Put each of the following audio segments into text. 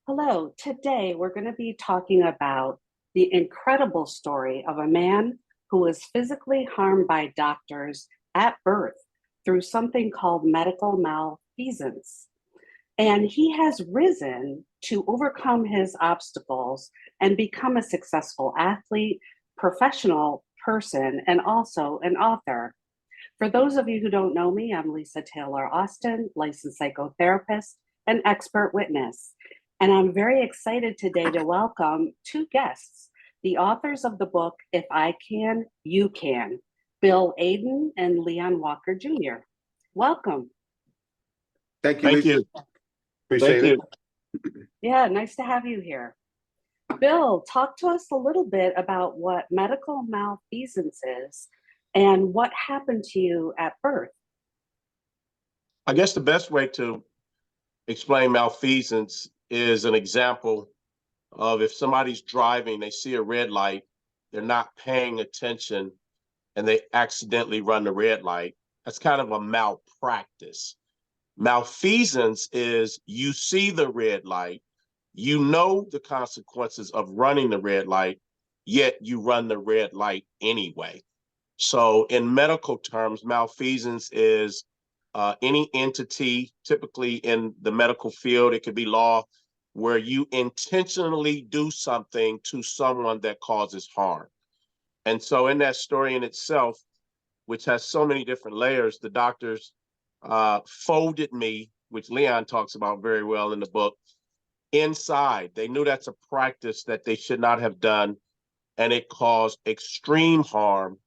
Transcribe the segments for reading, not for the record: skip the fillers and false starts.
Hello, today we're going to be talking about the incredible story of a man who was physically harmed by doctors at birth through something called medical malfeasance. And he has risen to overcome his obstacles and become a successful athlete, professional person, and also an author. For those of you who don't know me, I'm Lisa Taylor-Austin, licensed psychotherapist and expert witness. And I'm very excited today to welcome two guests, the authors of the book, If I Can, You Can, Bill Aden and Leon Walker Jr. Welcome. Thank you, Lisa. Appreciate it. Yeah, nice to have you here. Bill, talk to us a little bit about what medical malfeasance is and what happened to you at birth. I guess the best way to explain malfeasance is an example of if somebody's driving, they see a red light, they're not paying attention, and they accidentally run the red light. That's kind of a malpractice. Malfeasance is you see the red light, you know the consequences of running the red light, yet you run the red light anyway. So in medical terms, malfeasance is any entity, typically in the medical field, it could be law, where you intentionally do something to someone that causes harm. And so in that story in itself, which has so many different layers, the doctors folded me, which Leon talks about very well in the book, inside. They knew that's a practice that they should not have done, and it caused extreme harm,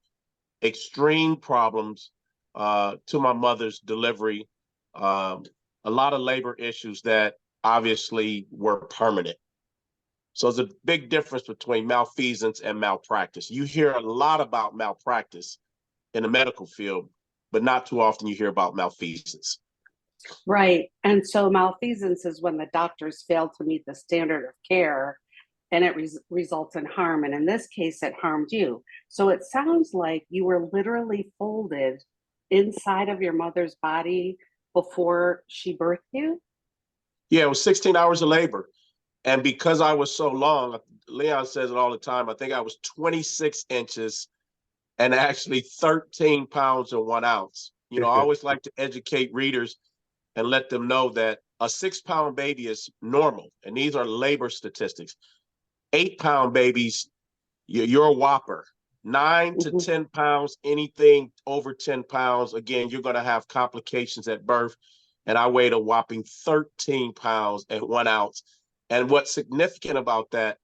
extreme problems to my mother's delivery, a lot of labor issues that obviously were permanent. So there's a big difference between malfeasance and malpractice. You hear a lot about malpractice in the medical field, but not too often you hear about malfeasance. Right. And so malfeasance is when the doctors fail to meet the standard of care and it results in harm. And in this case, it harmed you. So it sounds like you were literally folded inside of your mother's body before she birthed you? Yeah, it was 16 hours of labor. And because I was so long, Leon says it all the time, I think I was 26 inches and actually 13 pounds and 1 ounce. You know, I always like to educate readers and let them know that a 6-pound baby is normal. And these are labor statistics. 8-pound babies, you're a whopper. 9 to 10 pounds, anything over 10 pounds, again, you're going to have complications at birth. And I weighed a whopping 13 pounds and 1 ounce. And what's significant about that,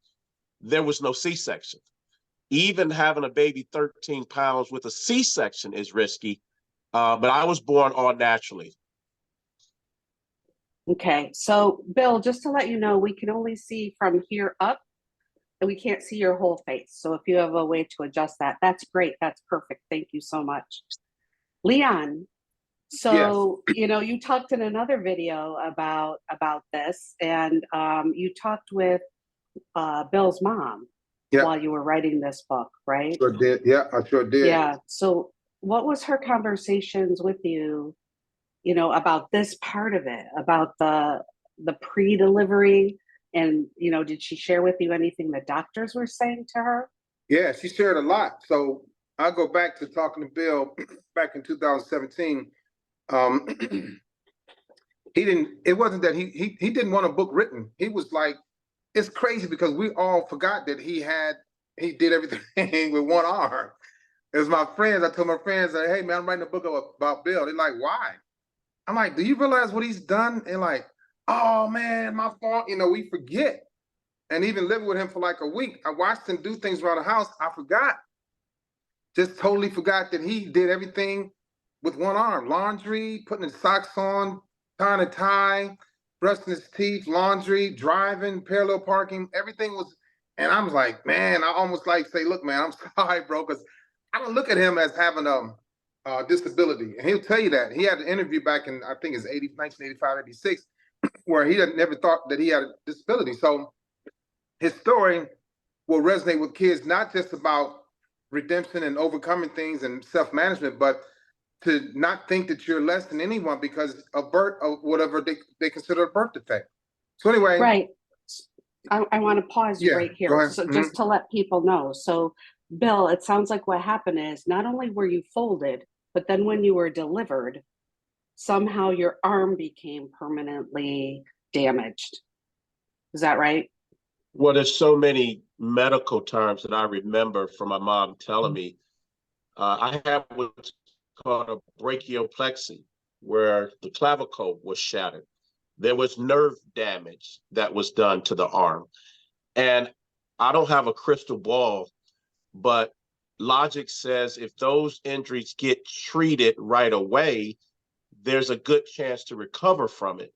there was no C-section. Even having a baby 13 pounds with a C-section is risky, but I was born all naturally. Okay, so Bill, just to let you know, we can only see from here up, and we can't see your whole face. So if you have a way to adjust that, that's great. That's perfect. Thank you so much. Leon, so, yes. You know, you talked in another video about this, and you talked with Bill's mom while you were writing this book, right? Sure did. Yeah, I sure did. Yeah. So what was her conversations with you, you know, about this part of it, about the pre-delivery? And, you know, did she share with you anything the doctors were saying to her? Yeah, she shared a lot. So I'll go back to talking to Bill back in 2017. It wasn't that he didn't want a book written. He was like, it's crazy because we all forgot that he did everything with one arm. It was my friends. I told my friends, hey man, I'm writing a book about Bill. They're like, why? I'm like, do you realize what he's done? And like, oh man, my fault. You know, we forget. And even living with him for like a week, I watched him do things around the house. I forgot. Just totally forgot that he did everything with one arm. Laundry, putting his socks on, tying a tie, brushing his teeth, laundry, driving, parallel parking, everything was, and I was like, man, I almost like say, look, man, I'm sorry, bro, because I don't look at him as having a disability. And he'll tell you that. He had an interview back in, I think it's 1985, 86, where he never thought that he had a disability. So his story will resonate with kids, not just about redemption and overcoming things and self-management, but to not think that you're less than anyone because of birth, or whatever they consider a birth defect. So anyway. Right. I want to pause you Yeah, right go here. ahead. So just to let people know. So Bill, it sounds like what happened is not only were you folded, but then when you were delivered, somehow your arm became permanently damaged. Is that right? Well, there's so many medical terms that I remember from my mom telling me. I have what's called a brachioplexy, where the clavicle was shattered. There was nerve damage that was done to the arm. And I don't have a crystal ball, but logic says if those injuries get treated right away, there's a good chance to recover from it.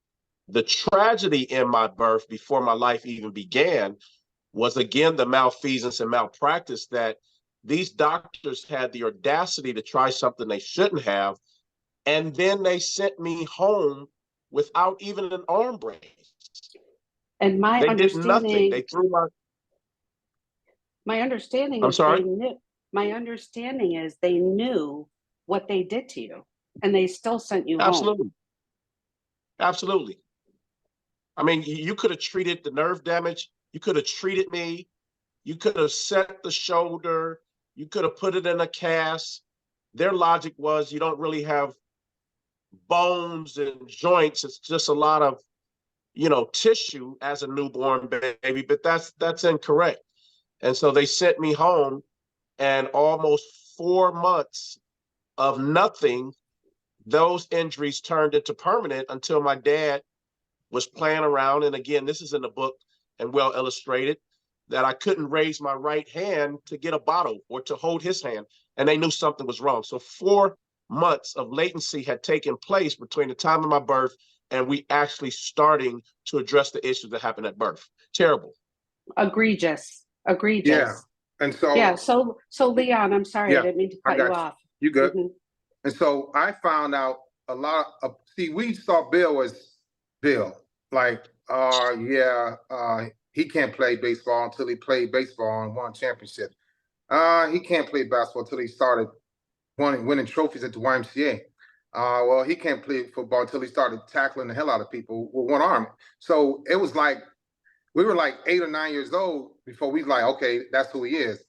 The tragedy in my birth before my life even began was again the malfeasance and malpractice that these doctors had the audacity to try something they shouldn't have, and then they sent me home without even an arm brace. And They did nothing. They threw my understanding I'm is they sorry? knew my understanding is they knew what they did to you and they still sent you home. Absolutely. Absolutely. I mean, you could have treated the nerve damage. You could have treated me. You could have set the shoulder. You could have put it in a cast. Their logic was you don't really have bones and joints. It's just a lot of, tissue as a newborn baby, but that's incorrect. And so they sent me home, and almost 4 months of nothing, those injuries turned into permanent until my dad was playing around. And again, this is in the book and well illustrated, that I couldn't raise my right hand to get a bottle or to hold his hand. And they knew something was wrong. So 4 months of latency had taken place between the time of my birth and we actually starting to address the issues that happened at birth. Terrible. Egregious. Yeah. And so, yeah. So Leon, I'm sorry, I didn't mean to cut you off. You good. And so I found out a lot of, we saw Bill as Bill, like, he can't play baseball until he played baseball and won championships. He can't play basketball until he started winning trophies at the YMCA. Well, he can't play football until he started tackling the hell out of people with one arm. So it was like, we were like 8 or 9 years old before we was like, okay, that's who he is.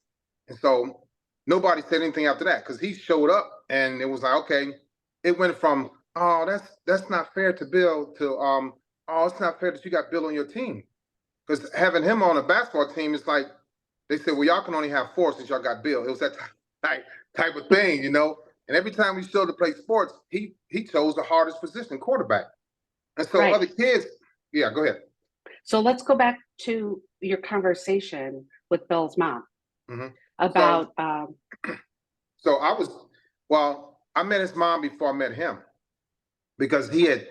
And so nobody said anything after that because he showed up and it was like, okay, it went from, oh, that's not fair to Bill to, oh, it's not fair that you got Bill on your team. Because having him on a basketball team is like, they said, well, y'all can only have 4 since y'all got Bill. It was that type of thing, And every time we showed to play sports, he chose the hardest position, quarterback. And so other kids, yeah, go ahead. So let's go back to your conversation with Bill's mom about. So I met his mom before I met him because he had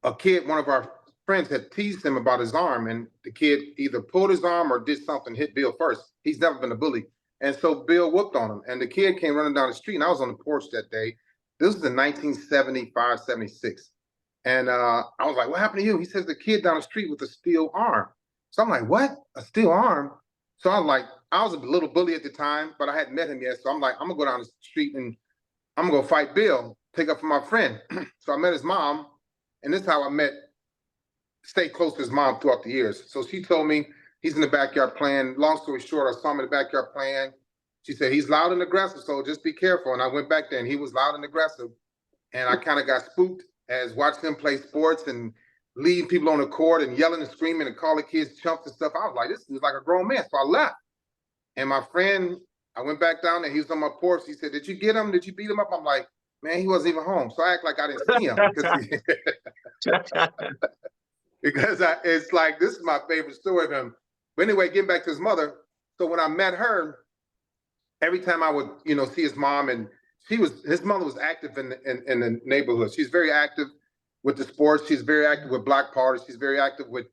a kid, one of our friends had teased him about his arm, and the kid either pulled his arm or did something, hit Bill first. He's never been a bully. And so Bill whooped on him, and the kid came running down the street, and I was on the porch that day. This was in 1975, 76. And I was like, what happened to you? He says the kid down the street with a steel arm. So I'm like, what? A steel arm? So I'm like, I was a little bully at the time, but I hadn't met him yet. So I'm like, I'm gonna go down the street and I'm gonna go fight Bill, take up for my friend. So I met his mom, and this is how I stayed close to his mom throughout the years. So she told me he's in the backyard playing. Long story short, I saw him in the backyard playing. She said, he's loud and aggressive, so just be careful. And I went back there and he was loud and aggressive. And I kind of got spooked as watching him play sports and leading people on the court and yelling and screaming and calling kids chumps and stuff. I was like, this is like a grown man. So I left. And my friend, I went back down there. He was on my porch. He said, did you get him? Did you beat him up? I'm like, man, he wasn't even home. So I act like I didn't see him because it's like, this is my favorite story of him. But anyway, getting back to his mother. So when I met her, every time I would, see his mom, and his mother was active in the neighborhood. She's very active with the sports. She's very active with Black Party. She's very active with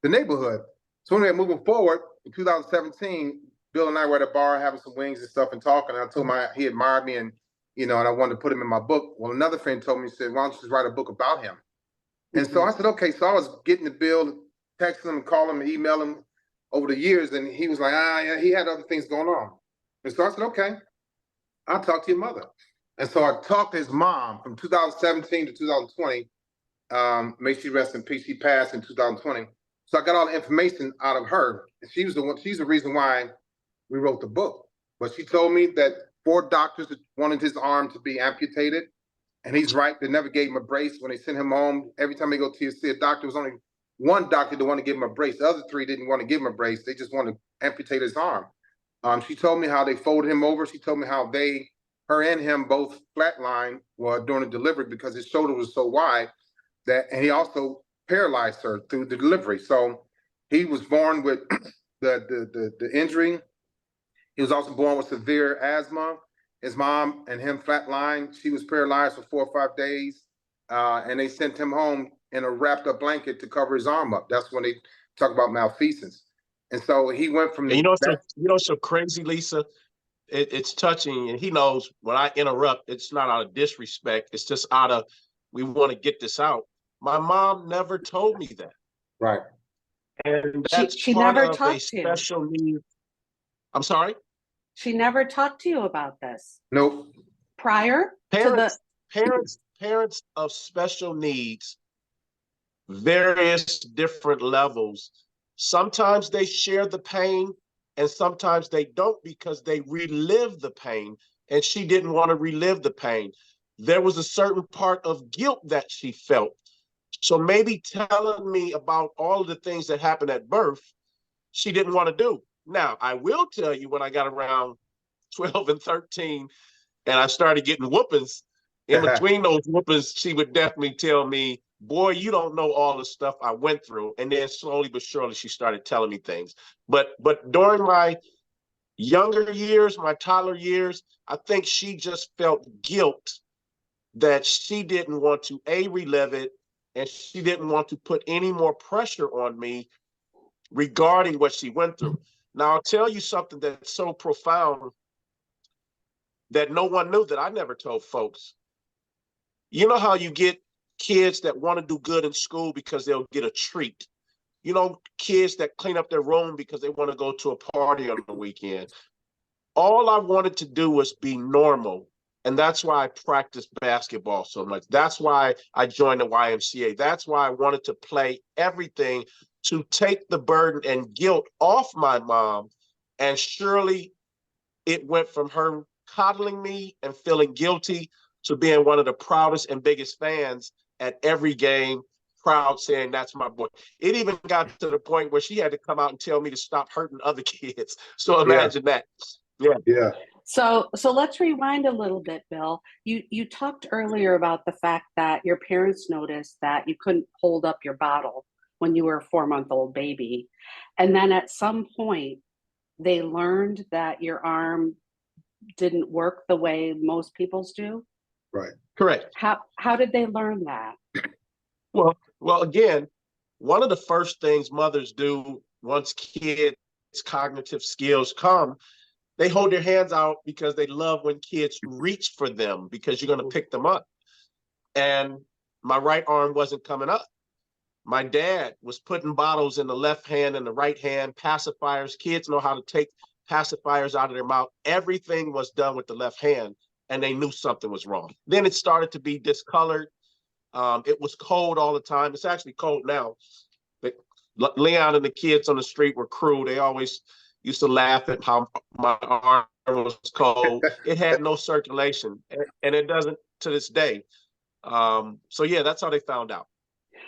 the neighborhood. So anyway, moving forward, in 2017, Bill and I were at a bar having some wings and stuff and talking. And I told him he admired me and I wanted to put him in my book. Well, another friend told me, he said, why don't you just write a book about him? And so I said, okay. So I was getting the Bill, texting him, calling him, emailing him over the years. And he was like, yeah, he had other things going on. And so I said, okay, I'll talk to your mother. And so I talked to his mom from 2017 to 2020. May she rest in peace. He passed in 2020. So I got all the information out of her. She's the reason why we wrote the book. But she told me that 4 doctors wanted his arm to be amputated. And he's right, they never gave him a brace. When they sent him home, every time they go to see a doctor, it was only 1 doctor that wanted to give him a brace. The other 3 didn't want to give him a brace. They just wanted to amputate his arm. She told me how they folded him over. She told me how her and him both flatlined during the delivery because his shoulder was so wide and he also paralyzed her through the delivery. So he was born with the injury. He was also born with severe asthma. His mom and him flatlined. She was paralyzed for 4 or 5 days. And they sent him home in a wrapped up blanket to cover his arm up. That's when they talk about malfeasance. And so he went from so crazy, Lisa. It's touching, and he knows when I interrupt, it's not out of disrespect. It's just out of, we want to get this out. My mom never told me that. Right. And that's she part never of talked a to you. special need. I'm sorry? She never talked to you about this. Nope. Prior to parents of special needs, various different levels, sometimes they share the pain and sometimes they don't because they relive the pain, and she didn't want to relive the pain. There was a certain part of guilt that she felt. So maybe telling me about all of the things that happened at birth, she didn't want to do. Now, I will tell you, when I got around 12 and 13 and I started getting whoopings, in between those whoopings, she would definitely tell me, boy, you don't know all the stuff I went through. And then slowly but surely, she started telling me things. But during my younger years, my toddler years, I think she just felt guilt that she didn't want to relive it, and she didn't want to put any more pressure on me regarding what she went through. Now, I'll tell you something that's so profound that no one knew, that I never told folks. You know how you get kids that want to do good in school because they'll get a treat? You know, kids that clean up their room because they want to go to a party on the weekend. All I wanted to do was be normal. And that's why I practiced basketball so much. That's why I joined the YMCA. That's why I wanted to play everything to take the burden and guilt off my mom. And surely it went from her coddling me and feeling guilty to being one of the proudest and biggest fans at every game, proud, saying, that's my boy. It even got to the point where she had to come out and tell me to stop hurting other kids. So imagine that. Yeah. So let's rewind a little bit, Bill. You talked earlier about the fact that your parents noticed that you couldn't hold up your bottle when you were a 4-month-old baby. And then at some point, they learned that your arm didn't work the way most people's do. Right. Correct. How did they learn that? Well, again, one of the first things mothers do once kids' cognitive skills come, they hold their hands out because they love when kids reach for them because you're going to pick them up. And my right arm wasn't coming up. My dad was putting bottles in the left hand and the right hand, pacifiers. Kids know how to take pacifiers out of their mouth. Everything was done with the left hand, and they knew something was wrong. Then it started to be discolored. It was cold all the time. It's actually cold now. But Leon and the kids on the street were cruel. They always used to laugh at how my arm was cold. It had no circulation, and it doesn't to this day. So yeah, that's how they found out.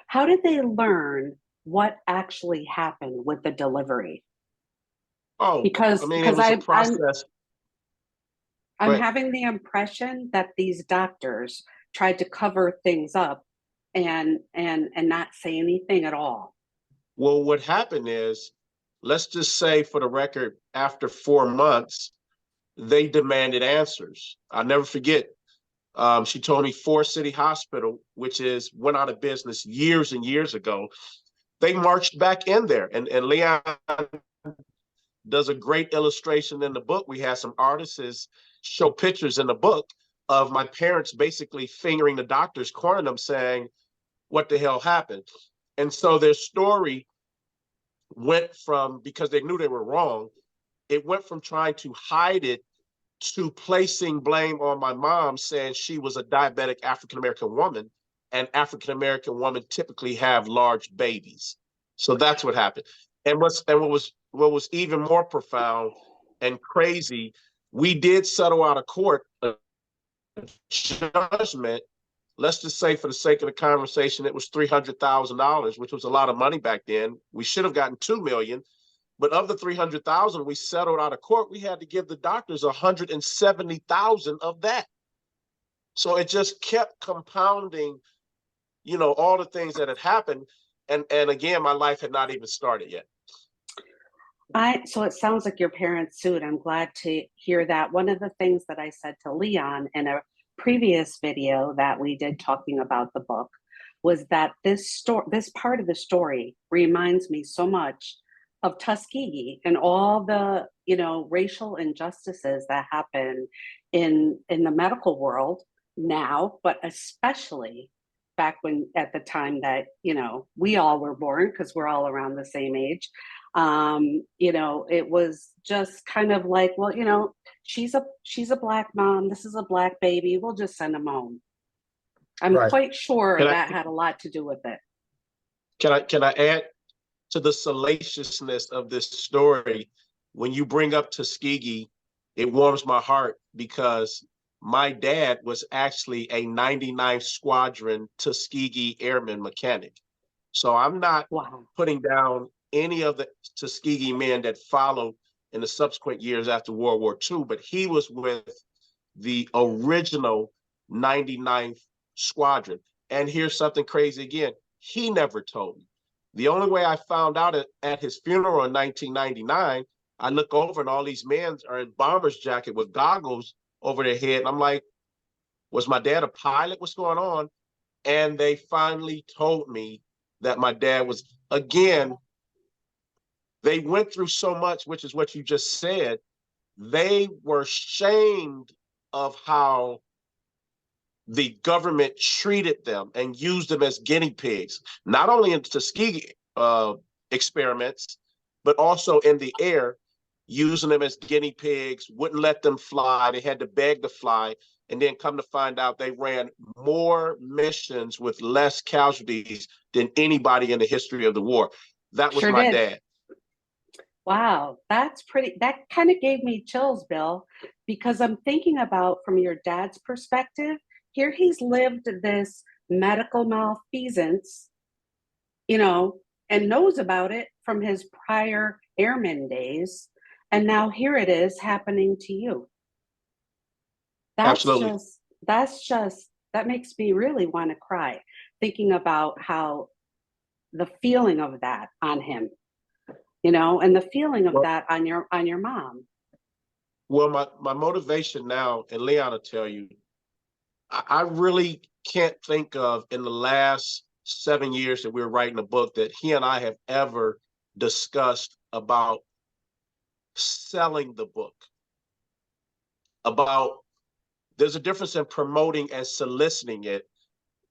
How did they learn what actually happened with the delivery? Oh, because I mean, it was a process. I'm having the impression that these doctors tried to cover things up and not say anything at all. Well, what happened is, let's just say for the record, after 4 months, they demanded answers. I'll never forget. She told me Forest City Hospital, which went out of business years and years ago, they marched back in there. And Leon does a great illustration in the book. We had some artists show pictures in the book of my parents basically fingering the doctors, cornering them, saying, what the hell happened? And so their story went from, because they knew they were wrong, it went from trying to hide it to placing blame on my mom, saying she was a diabetic African-American woman, and African-American women typically have large babies. So that's what happened. And what was even more profound and crazy, we did settle out of court a judgment. Let's just say, for the sake of the conversation, it was $300,000, which was a lot of money back then. We should have gotten $2 million, but of the $300,000 we settled out of court, we had to give the doctors $170,000 of that. So it just kept compounding, you know, all the things that had happened. And again, my life had not even started yet. So it sounds like your parents sued. I'm glad to hear that. One of the things that I said to Leon in a previous video that we did talking about the book was that this part of the story reminds me so much of Tuskegee and all the, you know, racial injustices that happen in the medical world now, but especially back when, at the time that, you know, we all were born, because we're all around the same age. You know, it was just kind of like, well, you know, she's a black mom, this is a black baby, we'll just send them home. I'm quite sure that had a lot to do with it. Can I add to the salaciousness of this story? When you bring up Tuskegee, it warms my heart, because my dad was actually a 99th Squadron Tuskegee Airman mechanic. So I'm not putting down any of the Tuskegee men that followed in the subsequent years after World War II, but he was with the original 99th Squadron. And here's something crazy again. He never told me. The only way I found out at his funeral in 1999, I look over and all these men are in bomber's jacket with goggles over their head. And I'm like, was my dad a pilot? What's going on? And they finally told me that my dad was, again, they went through so much, which is what you just said. They were shamed of how the government treated them and used them as guinea pigs, not only in Tuskegee experiments, but also in the air, using them as guinea pigs, wouldn't let them fly. They had to beg to fly. And then come to find out, they ran more missions with less casualties than anybody in the history of the war. That was my dad. Wow, that's pretty, that kind of gave me chills, Bill, because I'm thinking about, from your dad's perspective, here he's lived this medical malfeasance, you know, and knows about it from his prior airman days. And now here it is happening to you. Absolutely. That makes me really want to cry, thinking about how the feeling of that on him, you know, and the feeling of that on your mom. Well, my motivation now, and Leon will tell you, I really can't think of, in the last 7 years that we're writing a book, that he and I have ever discussed about selling the book. There's a difference in promoting and soliciting it.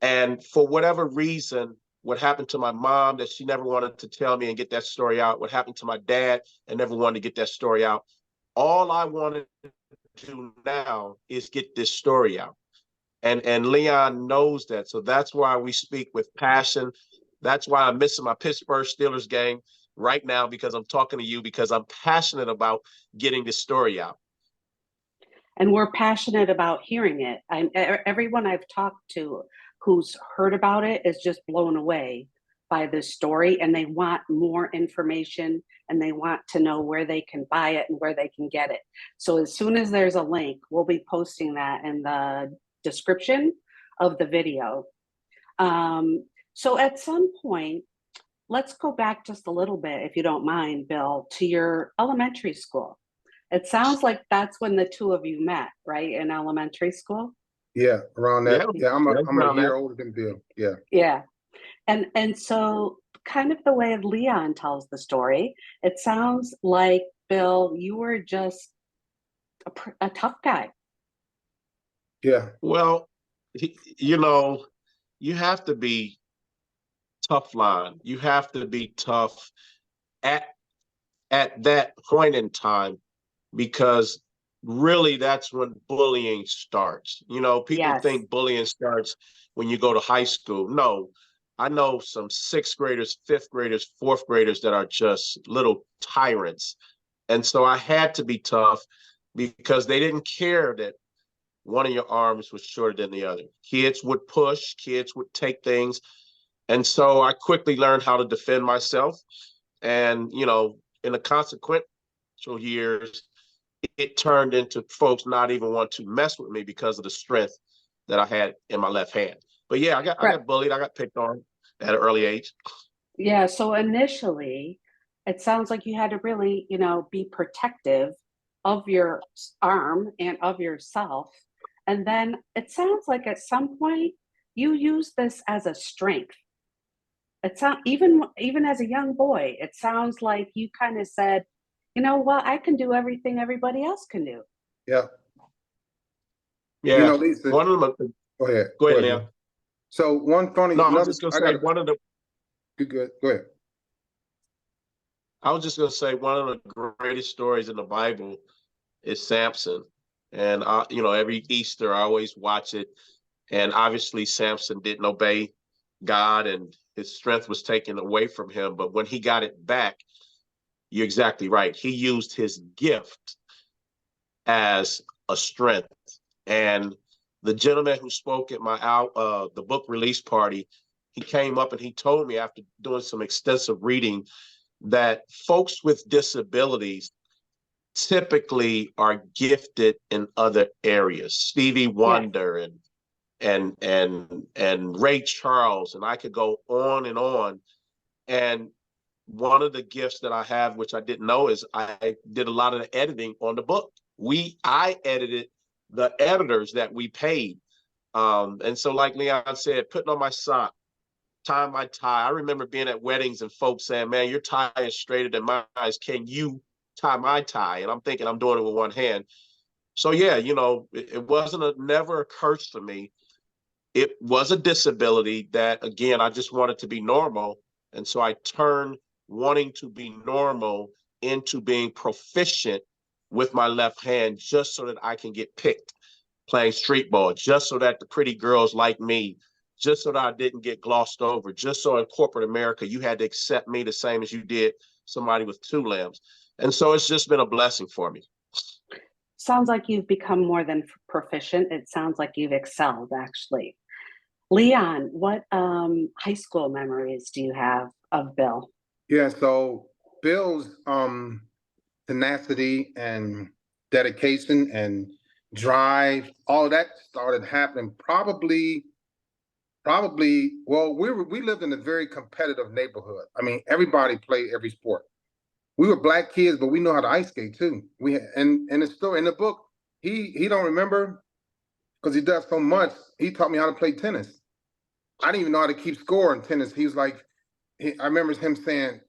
And for whatever reason, what happened to my mom, that she never wanted to tell me and get that story out, what happened to my dad and never wanted to get that story out. All I wanted to do now is get this story out. And Leon knows that. So that's why we speak with passion. That's why I'm missing my Pittsburgh Steelers game right now, because I'm talking to you, because I'm passionate about getting this story out. And we're passionate about hearing it. Everyone I've talked to who's heard about it is just blown away by this story, and they want more information, and they want to know where they can buy it and where they can get it. So as soon as there's a link, we'll be posting that in the description of the video. So at some point, let's go back just a little bit, if you don't mind, Bill, to your elementary school. It sounds like that's when the two of you met, right? In elementary school? Yeah, around that. Yeah, I'm a year that. older than Bill. Yeah. Yeah. And so kind of the way Leon tells the story, it sounds like, Bill, you were just a tough guy. Yeah. Well, you know, you have to be tough line. You have to be tough at that point in time, because really that's when bullying starts. You know, people think bullying starts when you go to high school. No, I know some sixth graders, fifth graders, fourth graders that are just little tyrants. And so I had to be tough because they didn't care that one of your arms was shorter than the other. Kids would push, kids would take things. And so I quickly learned how to defend myself. And, you know, in the consequential years, it turned into folks not even want to mess with me because of the strength that I had in my left hand. But yeah, I got bullied, I got picked on at an early age. Yeah, so initially, it sounds like you had to really, you know, be protective of your arm and of yourself. And then it sounds like at some point you use this as a strength. It's not even as a young boy, it sounds like you kind of said, you know what, I can do everything everybody else can do. Yeah. Yeah, You know, Lisa, one of them. go ahead. Go ahead, Leon. So one funny, No, I was just gonna say one of the. Good. Go ahead. I was just gonna say one of the greatest stories in the Bible is Samson, and you know, every Easter I always watch it, and obviously Samson didn't obey God, and his strength was taken away from him. But when he got it back, you're exactly right. He used his gift as a strength. And the gentleman who spoke at my the book release party, he came up and he told me after doing some extensive reading that folks with disabilities typically are gifted in other areas. Stevie Wonder and Ray Charles, and I could go on and on. And one of the gifts that I have, which I didn't know, is I did a lot of the editing on the book. I edited the editors that we paid. And so like Leon said, putting on my sock, tying my tie. I remember being at weddings and folks saying, man, your tie is straighter than mine. Can you tie my tie? And I'm thinking I'm doing it with one hand. So yeah, you know, it wasn't never a curse for me. It was a disability that, again, I just wanted to be normal. And so I turned wanting to be normal into being proficient with my left hand just so that I can get picked playing street ball, just so that the pretty girls like me, just so that I didn't get glossed over, just so in corporate America, you had to accept me the same as you did somebody with two limbs. And so it's just been a blessing for me. Sounds like you've become more than proficient. It sounds like you've excelled, actually. Leon, what high school memories do you have of Bill? Yeah, so Bill's tenacity and dedication and drive, all of that started happening probably, well, we lived in a very competitive neighborhood. I mean, everybody played every sport. We were black kids, but we know how to ice skate too. And it's still in the book. He don't remember because he does so much. He taught me how to play tennis. I didn't even know how to keep score in tennis. He was like, I remember him saying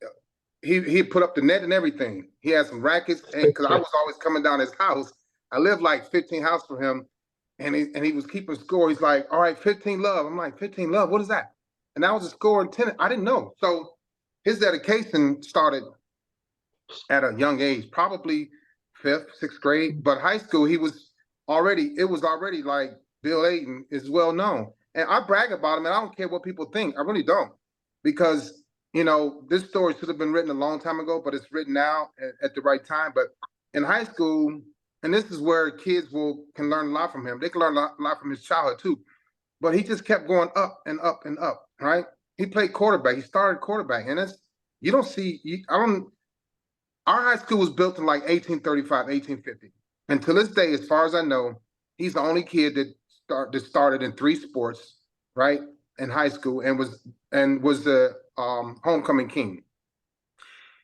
he put up the net and everything. He had some rackets, and because I was always coming down his house. I lived like 15 houses from him, and he was keeping score. He's like, all right, 15 love. I'm like, 15 love, what is that? And that was a score in tennis. I didn't know. So his dedication started at a young age, probably 5th, 6th grade. But high school, it was already like Bill Aden is well known. And I brag about him, and I don't care what people think. I really don't. Because, you know, this story should have been written a long time ago, but it's written now at the right time. But in high school, and this is where kids can learn a lot from him. They can learn a lot from his childhood too. But he just kept going up and up and up, right? He played quarterback. He started quarterback. And our high school was built in like 1835, 1850. And to this day, as far as I know, he's the only kid that started in 3 sports, right, in high school, and was the homecoming king.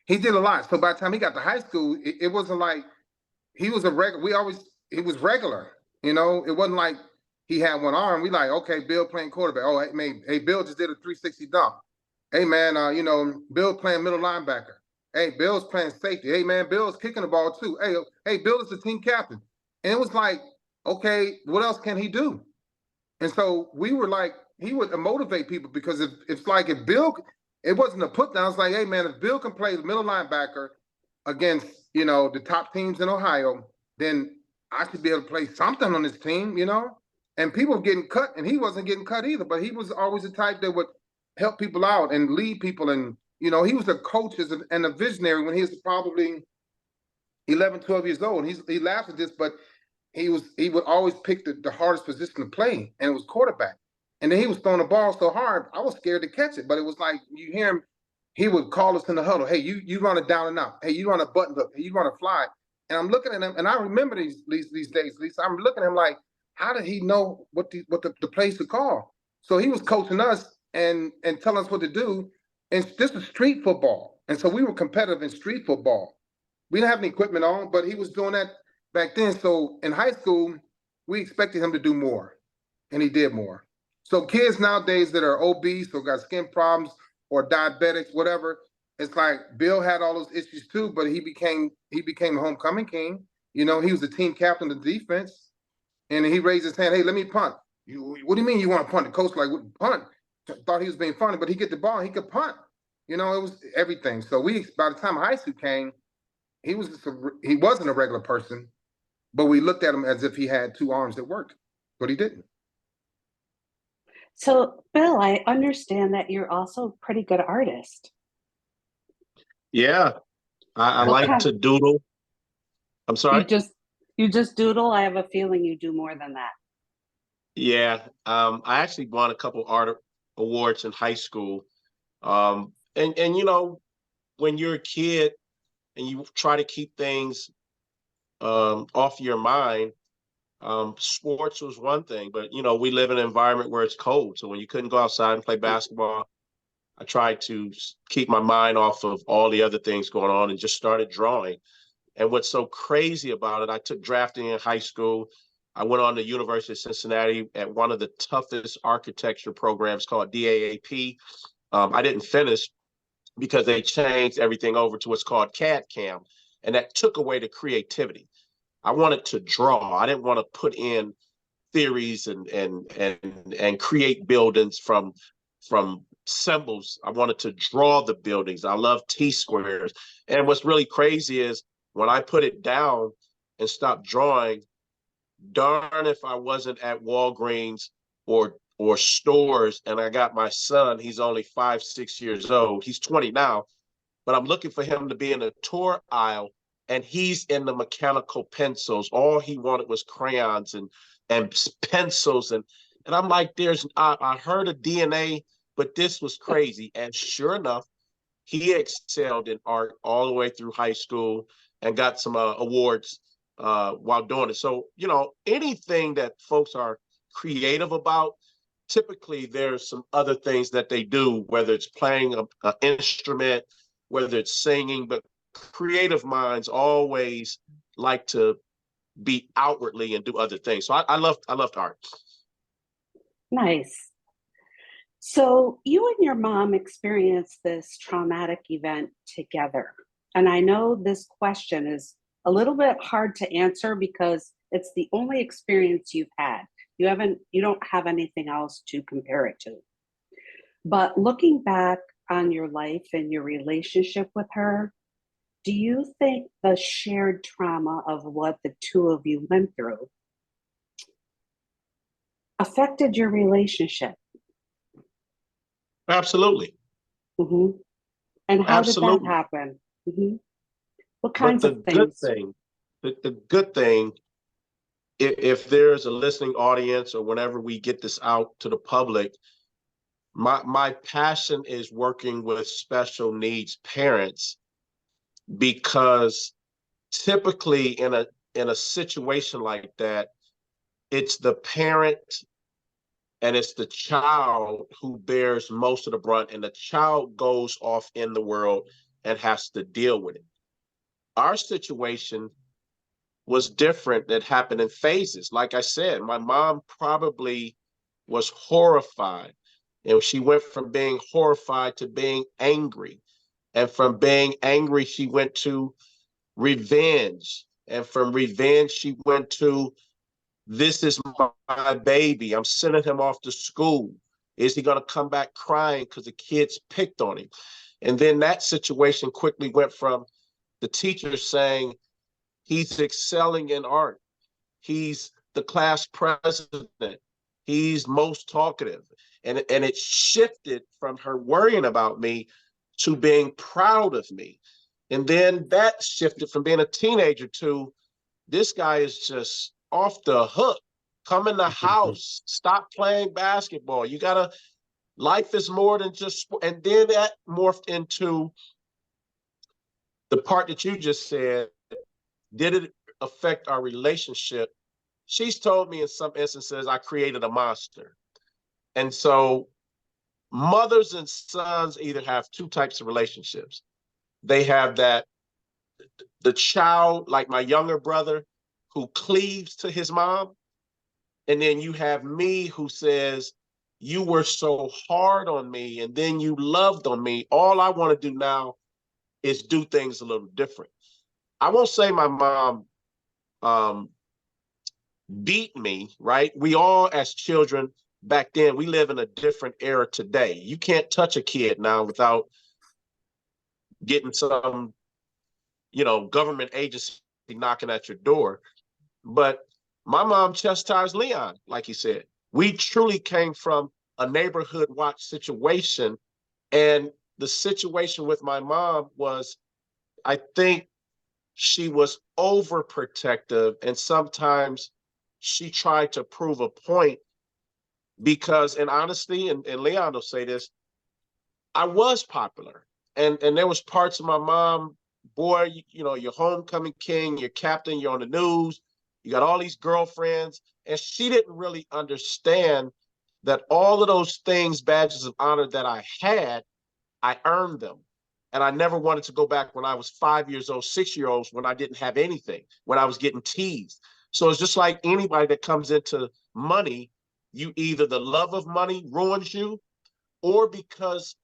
He did a lot. So by the time he got to high school, it wasn't like he was a regular. He was regular. You know, it wasn't like he had one arm. We like, okay, Bill playing quarterback. Oh, hey, Bill just did a 360 dunk. Hey, man, you know, Bill playing middle linebacker. Hey, Bill's playing safety. Hey, man, Bill's kicking the ball too. Hey, Bill is the team captain. And it was like, okay, what else can he do? And so we were like, he would motivate people because if Bill, it wasn't a put down. It's like, hey, man, if Bill can play the middle linebacker against, you know, the top teams in Ohio, then I should be able to play something on this team, you know? And people were getting cut, and he wasn't getting cut either, but he was always the type that would, help people out and lead people. And, you know, he was a coach and a visionary when he was probably 11, 12 years old. He laughs at this, but he would always pick the hardest position to play, and it was quarterback. And then he was throwing the ball so hard, I was scared to catch it. But it was like, you hear him, he would call us in the huddle. Hey, you run it down and out. Hey, you run a button hook. Hey, you run a fly. And I'm looking at him, and I remember these days, Lisa. I'm looking at him like, how did he know what the plays to call? So he was coaching us and telling us what to do. And this was street football. And so we were competitive in street football. We didn't have any equipment on, but he was doing that back then. So in high school, we expected him to do more, and he did more. So kids nowadays that are obese or got skin problems or diabetics, whatever, it's like Bill had all those issues too, but he became a homecoming king. You know, he was the team captain of the defense, and he raised his hand. Hey, let me punt. What do you mean you want to punt? The coach like, punt. Thought he was being funny, but he get the ball, he could punt. You know, it was everything. So by the time high school came, he wasn't a regular person, but we looked at him as if he had two arms that worked, but he didn't. So, Bill, I understand that you're also a pretty good artist. Yeah, I like to doodle. I'm sorry? You just doodle? I have a feeling you do more than that. Yeah, I actually won a couple art awards in high school. And you know, when you're a kid and you try to keep things off your mind, sports was one thing, but you know, we live in an environment where it's cold. So when you couldn't go outside and play basketball, I tried to keep my mind off of all the other things going on and just started drawing. And what's so crazy about it, I took drafting in high school. I went on to University of Cincinnati at one of the toughest architecture programs called DAAP. I didn't finish because they changed everything over to what's called CAD/CAM, and that took away the creativity. I wanted to draw. I didn't want to put in theories and create buildings from symbols. I wanted to draw the buildings. I love T-squares. And what's really crazy is when I put it down and stopped drawing, darn if I wasn't at Walgreens or stores and I got my son. He's only 5, 6 years old. He's 20 now, but I'm looking for him to be in the tour aisle, and he's in the mechanical pencils. All he wanted was crayons and pencils. And I'm like, I heard of DNA, but this was crazy. And sure enough, he excelled in art all the way through high school and got some awards while doing it. So, you know, anything that folks are creative about, typically there's some other things that they do, whether it's playing an instrument, whether it's singing, but creative minds always like to be outwardly and do other things. So I loved art. Nice. So you and your mom experienced this traumatic event together. And I know this question is a little bit hard to answer because it's the only experience you've had. You don't have anything else to compare it to. But looking back on your life and your relationship with her, do you think the shared trauma of what the two of you went through affected your relationship? Absolutely. Mm-hmm. And how Absolutely. did that happen? Mm-hmm. What kinds of things? The good thing, if there's a listening audience or whenever we get this out to the public, my passion is working with special needs parents, because typically in a situation like that, it's the parent and it's the child who bears most of the brunt, and the child goes off in the world and has to deal with it. Our situation was different. That happened in phases. Like I said, my mom probably was horrified, and she went from being horrified to being angry, and from being angry she went to revenge, and from revenge she went to, this is my baby, I'm sending him off to school. Is he going to come back crying because the kids picked on him? And then that situation quickly went from the teacher saying, he's excelling in art, he's the class president, he's most talkative. And it shifted from her worrying about me to being proud of me. And then that shifted from being a teenager to, this guy is just off the hook. Come in the house, stop playing basketball. You gotta, life is more than just, and then that morphed into the part that you just said. Did it affect our relationship? She's told me in some instances I created a monster. And so mothers and sons either have two types of relationships. They have that, the child, like my younger brother, who cleaves to his mom. And then you have me who says, you were so hard on me and then you loved on me. All I want to do now is do things a little different. I won't say my mom beat me, right? We all, as children back then, we live in a different era today. You can't touch a kid now without getting some, government agency knocking at your door. But my mom chastised Leon, like he said. We truly came from a neighborhood watch situation. And the situation with my mom was, I think she was overprotective, and sometimes she tried to prove a point because, and honestly, and Leon will say this, I was popular. And there was parts of my mom, boy, you're homecoming king, you're captain, you're on the news, you got all these girlfriends. And she didn't really understand that all of those things, badges of honor that I had, I earned them. And I never wanted to go back when I was 5 years old, 6-year-olds, when I didn't have anything, when I was getting teased. So it's just like anybody that comes into money, you either, the love of money ruins you, or because,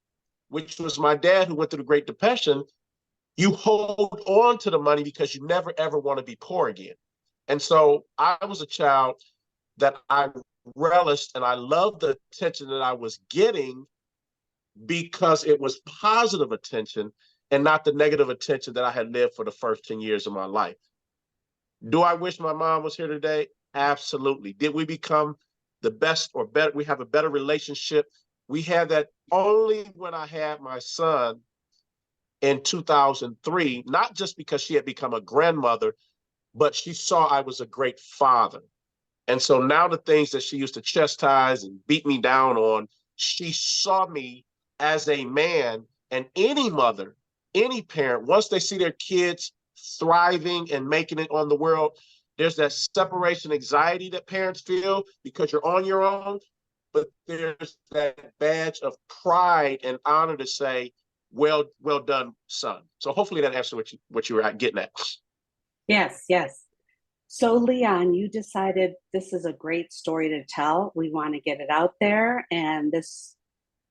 which was my dad who went through the Great Depression, you hold on to the money because you never, ever want to be poor again. And so I was a child that I relished and I loved the attention that I was getting because it was positive attention and not the negative attention that I had lived for the first 10 years of my life. Do I wish my mom was here today? Absolutely. Did we become the best or better? We have a better relationship. We had that only when I had my son in 2003, not just because she had become a grandmother, but she saw I was a great father. And so now the things that she used to chastise and beat me down on, she saw me as a man. And any mother, any parent, once they see their kids thriving and making it on the world, there's that separation anxiety that parents feel because you're on your own, but there's that badge of pride and honor to say, well done, son. So hopefully that answers what you were getting at. Yes, yes. So Leon, you decided this is a great story to tell. We want to get it out there. And this,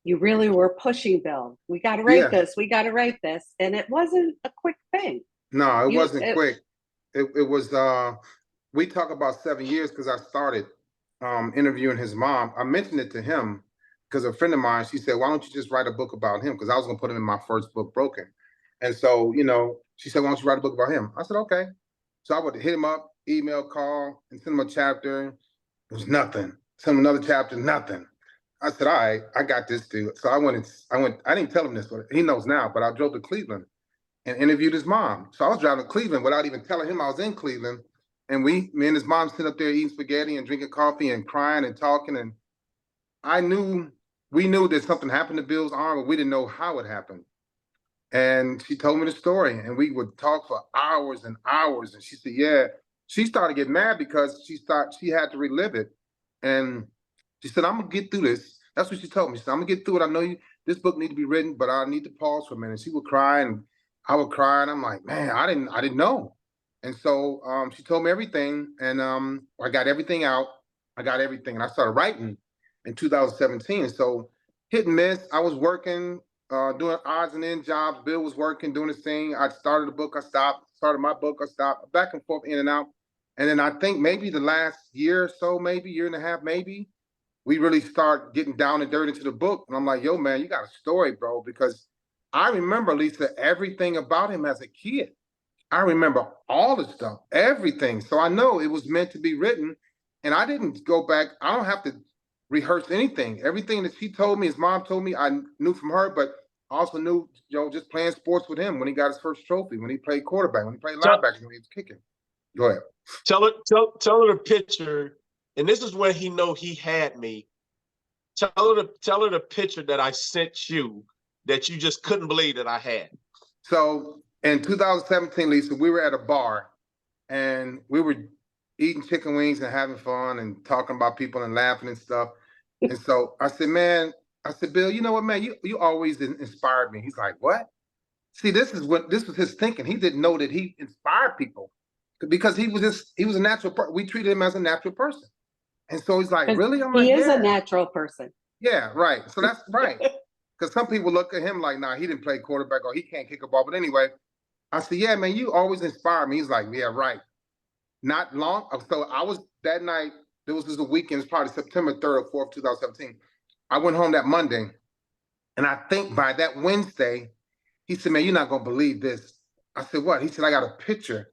you really were pushing Bill. We got to write this. We got to write this. And it wasn't a quick thing. No, it wasn't quick. It was, we talk about 7 years because I started interviewing his mom. I mentioned it to him because a friend of mine, she said, why don't you just write a book about him? Because I was going to put him in my first book, Broken. And so, she said, why don't you write a book about him? I said, okay. So I would hit him up, email, call, and send him a chapter. It was nothing. Send him another chapter, nothing. I said, all right, I got this dude. So I didn't tell him this, but he knows now, but I drove to Cleveland and interviewed his mom. So I was driving to Cleveland without even telling him I was in Cleveland. And me and his mom sitting up there eating spaghetti and drinking coffee and crying and talking. And we knew that something happened to Bill's arm, but we didn't know how it happened. And she told me the story and we would talk for hours and hours. And she said, yeah, she started getting mad because she thought she had to relive it. And she said, I'm gonna get through this. That's what she told me. She said, I'm gonna get through it. I know this book needs to be written, but I need to pause for a minute. She would cry and I would cry and I'm like, man, I didn't know. And so she told me everything and I got everything out. I got everything. And I started writing in 2017. So hit and miss. I was working, doing odds and ends jobs. Bill was working, doing his thing. I started a book, I stopped. Started my book, I stopped. Back and forth, in and out. And then I think maybe the last year or so, maybe year and a half, maybe, we really start getting down and dirty into the book. And I'm like, yo, man, you got a story, bro. Because I remember, Lisa, everything about him as a kid. I remember all the stuff, everything. So I know it was meant to be written. And I didn't go back. I don't have to rehearse anything. Everything that she told me, his mom told me, I knew from her, but I also knew, just playing sports with him when he got his first trophy, when he played quarterback, when he played linebacker, when he was kicking. Go ahead. Tell her the picture, and this is where he know he had me. Tell her the picture that I sent you that you just couldn't believe that I had. So in 2017, Lisa, we were at a bar and we were eating chicken wings and having fun and talking about people and laughing and stuff. And so I said, man, Bill, you know what, man, you always inspired me. He's like, what? See, this was his thinking. He didn't know that he inspired people because he was a natural person. We treated him as a natural person. And so he's like, really? I'm like, he is yeah. a natural person. Yeah, right. So that's right. Because some people look at him like, nah, he didn't play quarterback or he can't kick a ball. But anyway, I said, yeah, man, you always inspire me. He's like, yeah, right. Not long. So I was that night, there was just a weekend, it was probably September 3rd or 4th, 2017. I went home that Monday. And I think by that Wednesday, he said, man, you're not going to believe this. I said, what? He said, I got a picture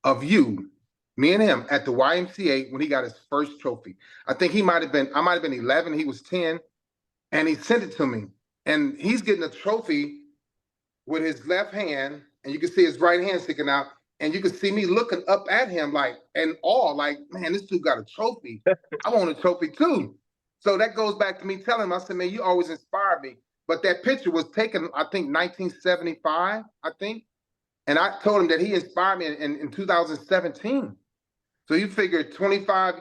of you, me and him, at the YMCA when he got his first trophy. I think I might have been 11, he was 10. And he sent it to me. And he's getting a trophy with his left hand, and you can see his right hand sticking out. And you can see me looking up at him like in awe, like, man, this dude got a trophy. I want a trophy too. So that goes back to me telling him, I said, man, you always inspired me. But that picture was taken, I think, 1975, I think. And I told him that he inspired me in 2017. So you figure 25,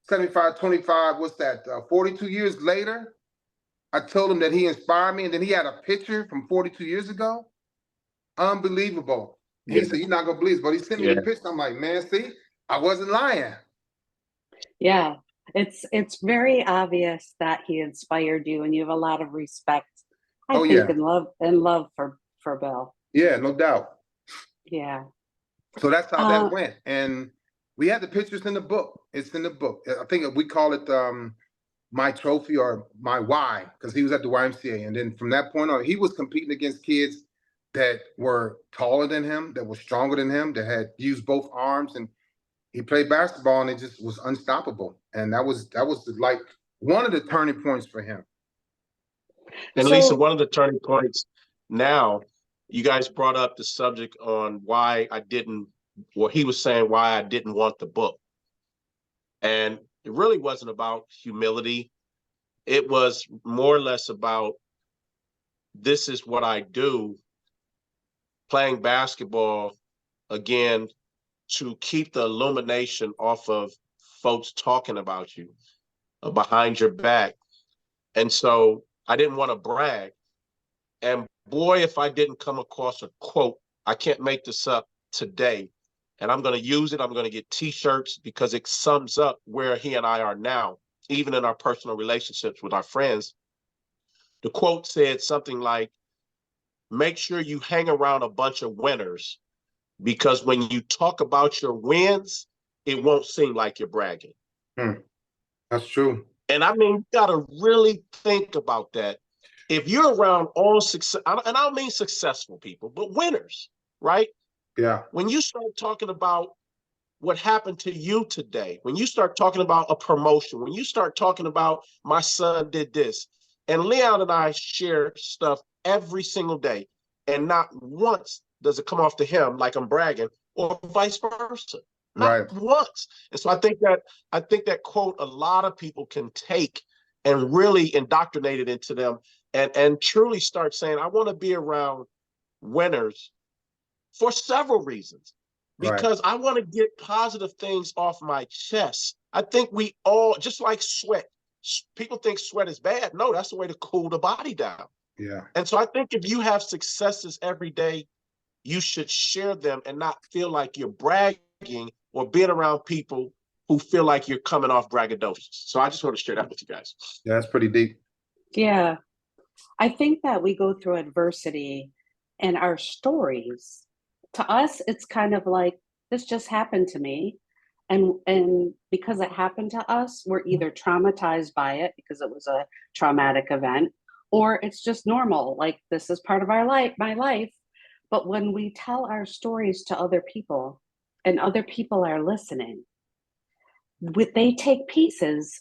75, 25, what's that, 42 years later? I told him that he inspired me, and then he had a picture from 42 years ago. Unbelievable. Yeah. He said, you're not going to believe it, but he sent me the picture. I'm like, man, see, I wasn't lying. Yeah, it's very obvious that he inspired you, and you have a lot of respect, I think, and love for Bill. Yeah, no doubt. Yeah. So that's how that went. And we had the pictures in the book. It's in the book. I think we call it my trophy or my why, because he was at the YMCA. And then from that point on, he was competing against kids that were taller than him, that were stronger than him, that had used both arms, and he played basketball and it just was unstoppable. And that was like one of the turning points for him. And so, Lisa, one of the turning points now, you guys brought up the subject on why I didn't, well, he was saying why I didn't want the book. And it really wasn't about humility. It was more or less about, this is what I do, playing basketball, again, to keep the illumination off of folks talking about you behind your back. And so I didn't want to brag. And boy, if I didn't come across a quote, I can't make this up today, and I'm going to use it. I'm going to get t-shirts because it sums up where he and I are now, even in our personal relationships with our friends. The quote said something like, make sure you hang around a bunch of winners, because when you talk about your wins, it won't seem like you're bragging. That's true. And I mean, you got to really think about that. If you're around all success, and I don't mean successful people, but winners, right? Yeah. When you start talking about what happened to you today, when you start talking about a promotion, when you start talking about my son did this, and Leon and I share stuff every single day, and not once does it come off to him like I'm bragging, or vice versa. Not once. And so I think that quote, a lot of people can take and really indoctrinate it into them, and truly start saying, I want to be around winners for several reasons. Because I want to get positive things off my chest. I think we all, just like sweat, people think sweat is bad. No, that's the way to cool the body down. Yeah. And so I think if you have successes every day, you should share them and not feel like you're bragging or being around people who feel like you're coming off braggadocious. So I just want to share that with you guys. Yeah, that's pretty deep. Yeah. I think that we go through adversity and our stories, to us, it's kind of like, this just happened to me. And because it happened to us, we're either traumatized by it because it was a traumatic event, or it's just normal. Like, this is part of our life, my life. But when we tell our stories to other people and other people are listening, they take pieces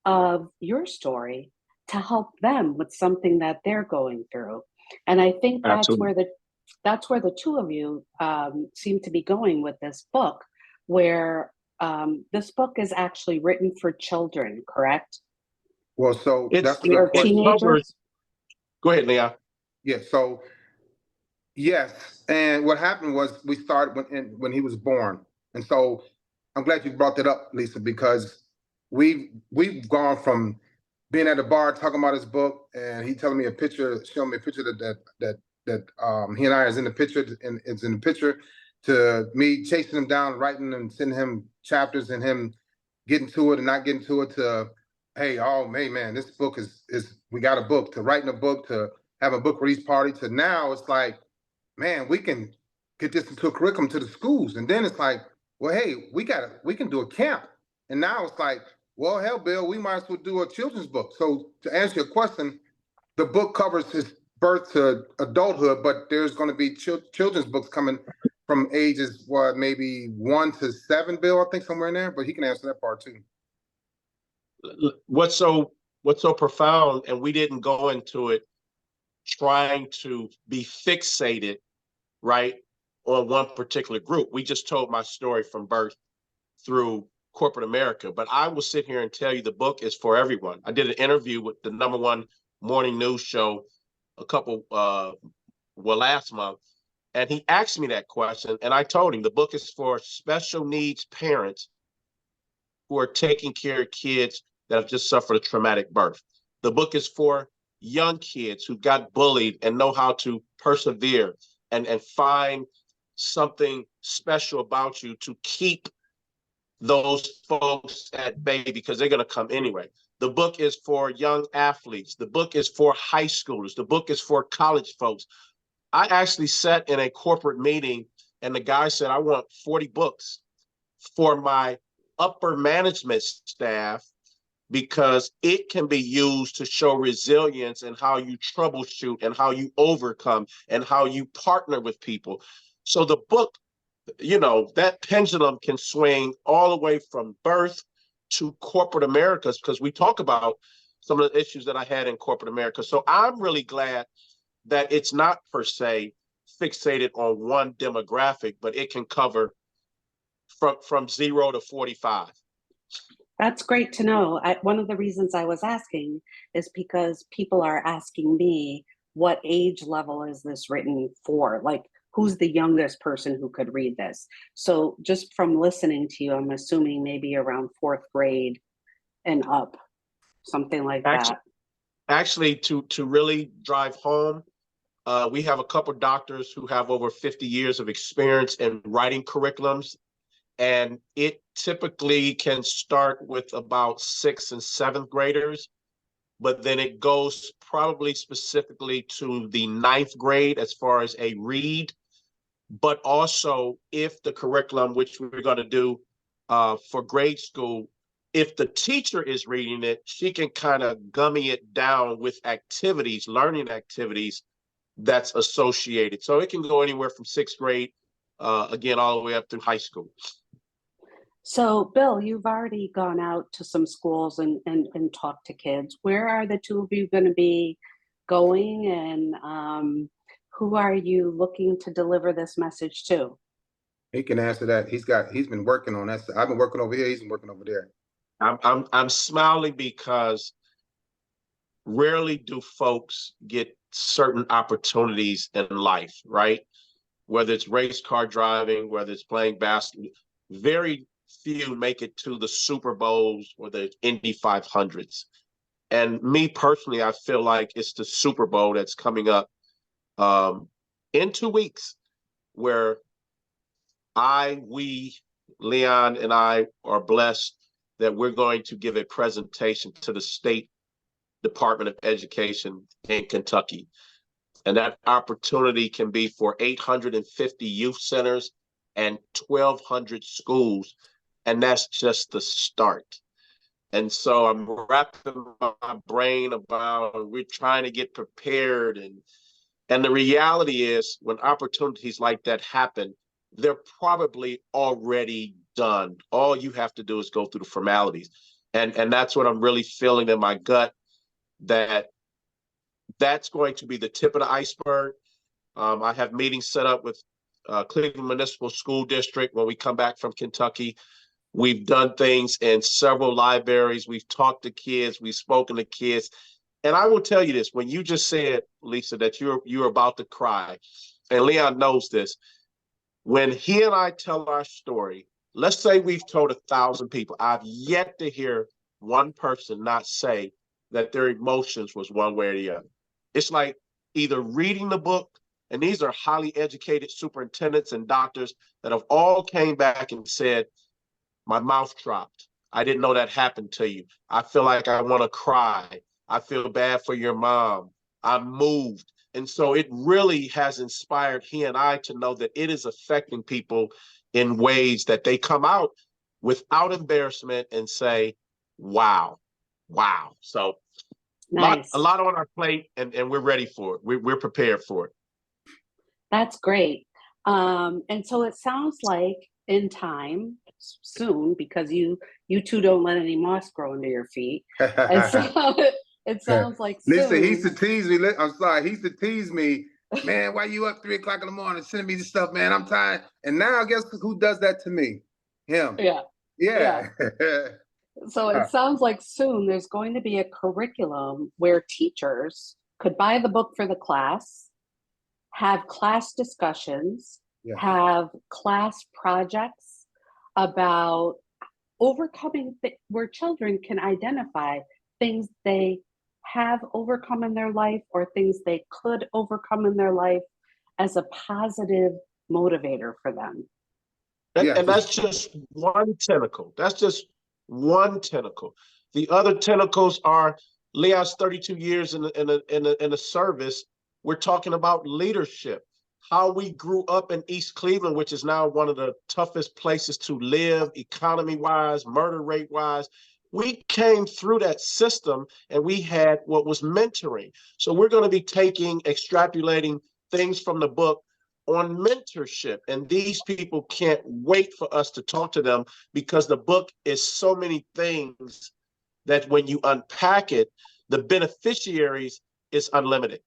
of your story to help them with something that they're going through. And I think Absolutely. that's where the two of you seem to be going with this book, where this book is actually written for children, correct? Well, so It's that's a good Or it question. covers. teenagers? Go ahead, Leon. Yeah, so yes, and what happened was we started when he was born, and so I'm glad you brought that up, Lisa, because we've gone from being at the bar talking about his book, and he telling me a picture, showing me a picture that he and I is in the picture, and it's in the picture, to me chasing him down, writing and sending him chapters, and him getting to it and not getting to it, to hey, oh man, this book is we got a book, to writing a book, to have a book release party, to now it's like, man, we can get this into a curriculum to the schools. And then it's like, well, hey, we can do a camp. And now it's like, well, hell, Bill, we might as well do a children's book. So to answer your question, the book covers his birth to adulthood, but there's going to be children's books coming from ages, what, maybe 1 to 7, Bill, I think, somewhere in there, but he can answer that part too. What's so profound, and we didn't go into it trying to be fixated, right, on one particular group. We just told my story from birth through corporate America. But I will sit here and tell you the book is for everyone. I did an interview with the #1 morning news show last month, and he asked me that question, and I told him the book is for special needs parents who are taking care of kids that have just suffered a traumatic birth. The book is for young kids who got bullied and know how to persevere and find something special about you to keep those folks at bay, because they're going to come anyway. The book is for young athletes. The book is for high schoolers. The book is for college folks. I actually sat in a corporate meeting and the guy said, I want 40 books for my upper management staff, because it can be used to show resilience and how you troubleshoot and how you overcome and how you partner with people. So the book, you know, that pendulum can swing all the way from birth to corporate America, because we talk about some of the issues that I had in corporate America. So I'm really glad that it's not per se fixated on one demographic, but it can cover from 0 to 45. That's great to know. One of the reasons I was asking is because people are asking me, what age level is this written for? Like, who's the youngest person who could read this? So just from listening to you, I'm assuming maybe around 4th grade and up, something like that. Actually, to really drive home, we have a couple of doctors who have over 50 years of experience in writing curriculums, and it typically can start with about 6th and 7th graders, but then it goes probably specifically to the 9th grade as far as a read. But also, if the curriculum, which we're going to do for grade school, if the teacher is reading it, she can kind of gummy it down with activities, learning activities that's associated. So it can go anywhere from 6th grade, again, all the way up through high school. So, Bill, you've already gone out to some schools and talked to kids. Where are the two of you going to be going, and who are you looking to deliver this message to? He can answer that. He's been working on that. I've been working over here. He's been working over there. I'm smiling because rarely do folks get certain opportunities in life, right? Whether it's race car driving, whether it's playing basketball, very few make it to the Super Bowls or the Indy 500s. And me personally, I feel like it's the Super Bowl that's coming up in 2 weeks, where Leon and I are blessed that we're going to give a presentation to the State Department of Education in Kentucky. And that opportunity can be for 850 youth centers and 1,200 schools. And that's just the start. And so I'm wrapping my brain about, we're trying to get prepared. And the reality is, when opportunities like that happen, they're probably already done. All you have to do is go through the formalities. And that's what I'm really feeling in my gut, that that's going to be the tip of the iceberg. I have meetings set up with Cleveland Municipal School District when we come back from Kentucky. We've done things in several libraries. We've talked to kids. We've spoken to kids. And I will tell you this, when you just said, Lisa, that you're about to cry, and Leon knows this, when he and I tell our story, let's say we've told 1,000 people, I've yet to hear one person not say that their emotions was one way or the other. It's like either reading the book, and these are highly educated superintendents and doctors that have all came back and said, my mouth dropped. I didn't know that happened to you. I feel like I want to cry. I feel bad for your mom. I'm moved. And so it really has inspired he and I to know that it is affecting people in ways that they come out without embarrassment and say, wow, wow. So Nice. a lot on our plate, and we're ready for it. We're prepared for it. That's great. And so it sounds like in time, soon, because you two don't let any moss grow under your feet. And so it sounds like soon. Listen, he used to tease me. I'm sorry, he used to tease me. Man, why you up 3 o'clock in the morning sending me this stuff, man? I'm tired. And now guess who does that to me? Him. Yeah. Yeah. So it sounds like soon there's going to be a curriculum where teachers could buy the book for the class, have class discussions, have class projects about overcoming where children can identify things they have overcome in their life or things they could overcome in their life as a positive motivator for them. And that's just one tentacle. That's just one tentacle. The other tentacles are Leon's 32 years in the service. We're talking about leadership, how we grew up in East Cleveland, which is now one of the toughest places to live, economy-wise, murder rate-wise. We came through that system and we had what was mentoring. So we're going to be extrapolating things from the book on mentorship. And these people can't wait for us to talk to them because the book is so many things that when you unpack it, the beneficiaries is unlimited.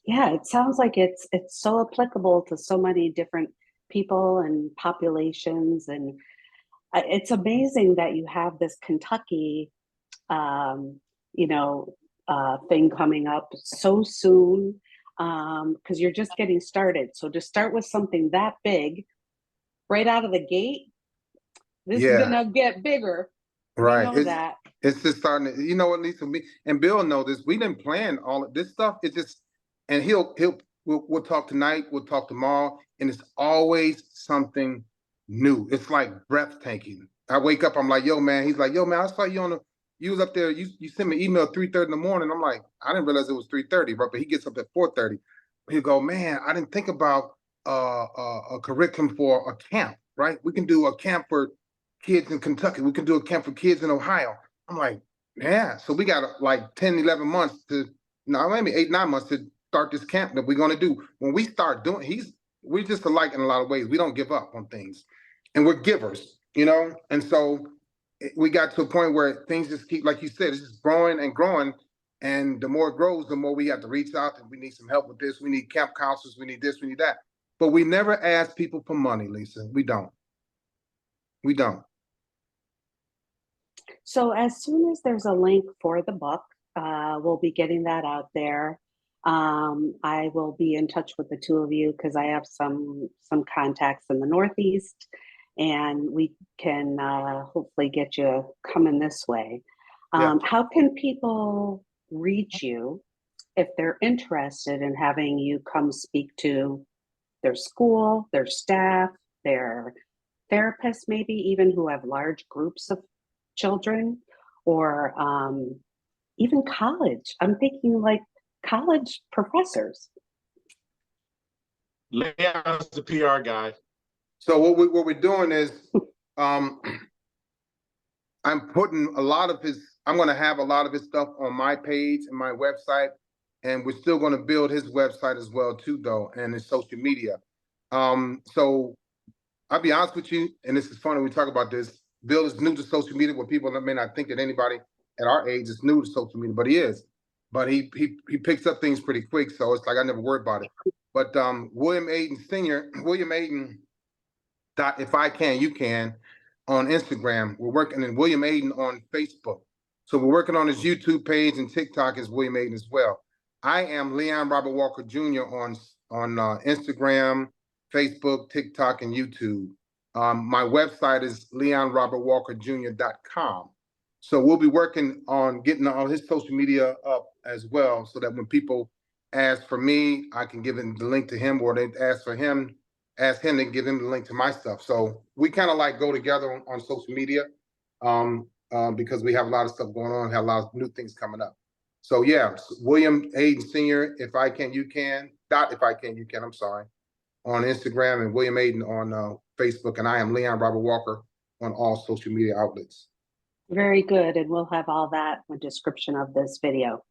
Yeah, it sounds like it's so applicable to so many different people and populations. And it's amazing that you have this Kentucky, thing coming up so soon, because you're just getting started. So to start with something that big right out of the gate, this is gonna get bigger. Right. We know that. It's just starting to, you know what, Lisa, me and Bill know this. We didn't plan all of this stuff. It's just, and we'll talk tonight, we'll talk tomorrow, and it's always something new. It's like breathtaking. I wake up, I'm like, yo, man. He's like, yo, man, I saw you you was up there, you sent me an email at 3:30 in the morning. I'm like, I didn't realize it was 3:30, but he gets up at 4:30. He'll go, man, I didn't think about a curriculum for a camp, right? We can do a camp for kids in Kentucky. We can do a camp for kids in Ohio. I'm like, yeah. So we got like 10, 11 months to, maybe 8, 9 months to start this camp that we're going to do. When we start doing, we're just alike in a lot of ways. We don't give up on things, and we're givers, and so we got to a point where things just keep, like you said, it's just growing and growing, and the more it grows, the more we have to reach out, and we need some help with this, we need camp counselors, we need this, we need that. But we never ask people for money, Lisa. We don't. So as soon as there's a link for the book, we'll be getting that out there. I will be in touch with the two of you because I have some contacts in the Northeast, and we can hopefully get you coming this way. How can people reach you if they're interested in having you come speak to their school, their staff, their therapists, maybe even who have large groups of children, or even college? I'm thinking like college professors. Leon's the PR guy. So what we're doing is, I'm putting I'm going to have a lot of his stuff on my page and my website, and we're still going to build his website as well too, though, and his social media. So I'll be honest with you, and this is funny, we talk about this, Bill is new to social media, where people may not think that anybody at our age is new to social media, but he is. But he picks up things pretty quick, so it's like I never worry about it. But William Aden Sr., williamaden.ificanyoucan on Instagram. We're working in William Aden on Facebook. So we're working on his YouTube page, and TikTok is William Aden as well. I am Leon Robert Walker Jr. on Instagram, Facebook, TikTok, and YouTube. My website is leonrwalkerjr.com. So we'll be working on getting all his social media up as well, so that when people ask for me, I can give them the link to him, or they ask him to give him the link to my stuff. So we kind of like go together on social media, because we have a lot of stuff going on, have a lot of new things coming up. So yeah, William Aden Sr., if I can, you can, I'm sorry, on Instagram, and William Aden on Facebook, and I am Leon Robert Walker on all social media outlets. Very good, and we'll have all that in the description of this video.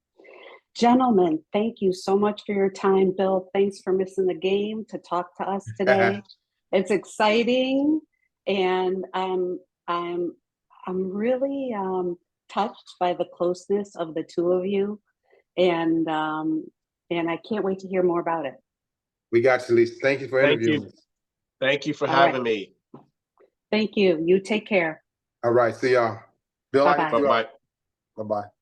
Gentlemen, thank you so much for your time. Bill, thanks for missing the game to talk to us today. It's exciting, and I'm really touched by the closeness of the two of you, and I can't wait to hear more about it. We got you, Lisa. Thank you for interviewing us. Thank you for All having right. me. Thank you. You take care. All right, see y'all. Bill, Bye-bye. Bye-bye. Bye-bye.